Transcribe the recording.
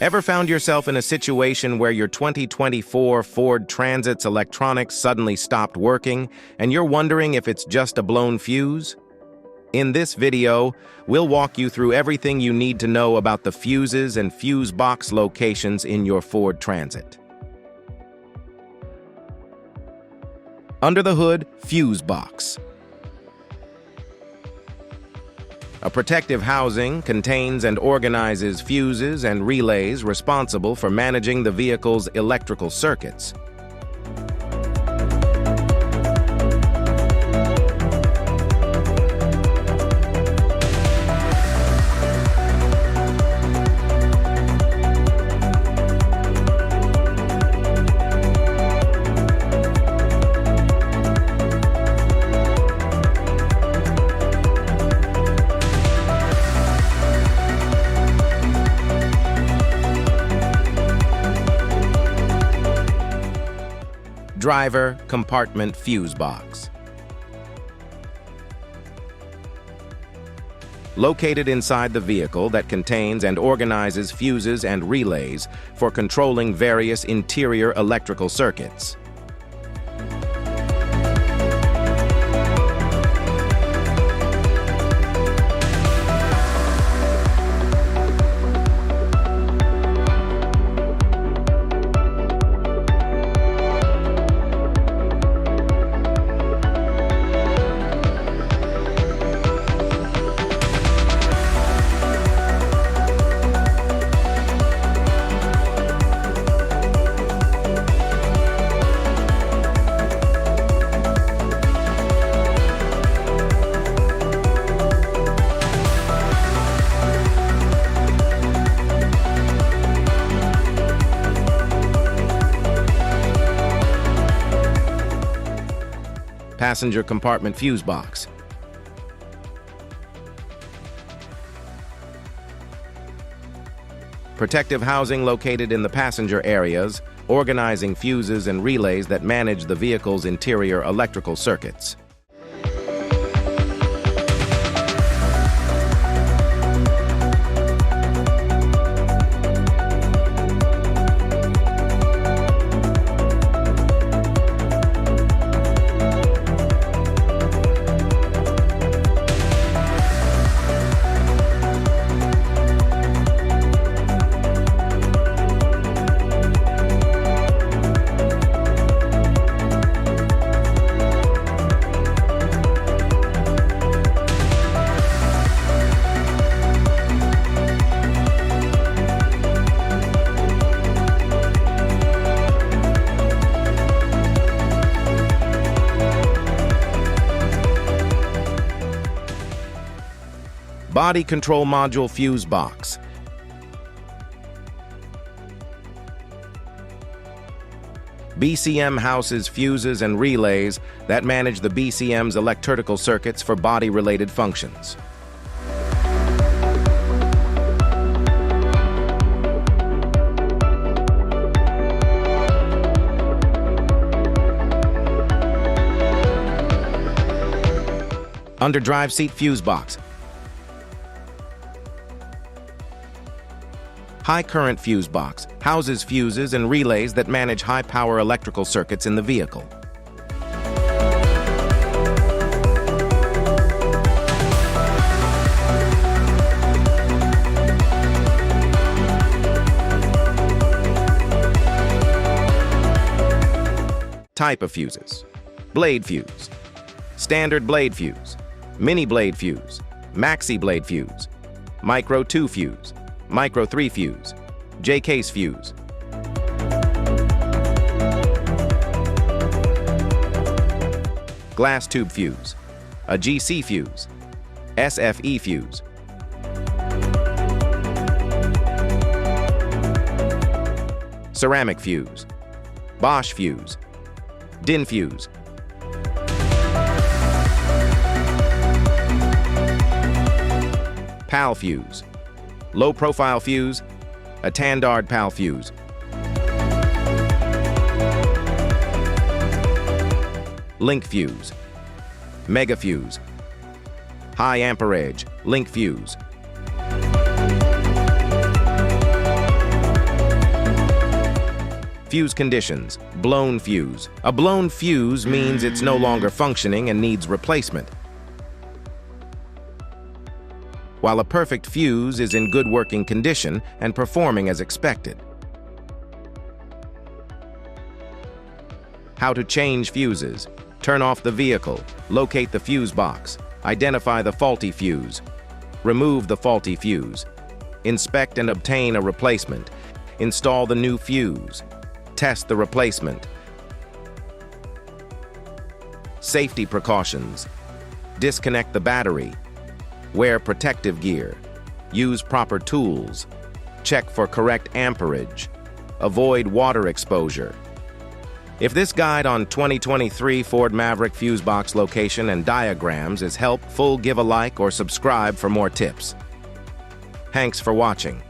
Ever found yourself in a situation where your 2024 Ford Transit's electronics suddenly stopped working and you're wondering if it's just a blown fuse? In this video, we'll walk you through everything you need to know about the fuses and fuse box locations in your Ford Transit. Under the hood, fuse box. A protective housing contains and organizes fuses and relays responsible for managing the vehicle's electrical circuits. Driver compartment fuse box. Located inside the vehicle that contains and organizes fuses and relays for controlling various interior electrical circuits. Passenger compartment fuse box. Protective housing located in the passenger areas, organizing fuses and relays that manage the vehicle's interior electrical circuits. Body control module fuse box. BCM houses fuses and relays that manage the BCM's electrical circuits for body-related functions. Under drive seat fuse box. High current fuse box houses fuses and relays that manage high-power electrical circuits in the vehicle. Type of fuses: blade fuse, standard blade fuse, mini blade fuse, maxi blade fuse, micro 2 fuse, micro 3 fuse, J-case fuse. Glass tube fuse, a GC fuse, SFE fuse. Ceramic fuse, Bosch fuse, DIN fuse. PAL fuse, low profile fuse, a Tandard PAL fuse. Link fuse, mega fuse, high amperage, link fuse. Fuse conditions. Blown fuse. A blown fuse means it's no longer functioning and needs replacement, while a perfect fuse is in good working condition and performing as expected. How to change fuses. Turn off the vehicle. Locate the fuse box. Identify the faulty fuse. Remove the faulty fuse. Inspect and obtain a replacement. Install the new fuse. Test the replacement. Safety precautions. Disconnect the battery. Wear protective gear. Use proper tools. Check for correct amperage. Avoid water exposure. If this guide on 2023 Ford Maverick fuse box location and diagrams is helpful, give a like or subscribe for more tips. Thanks for watching.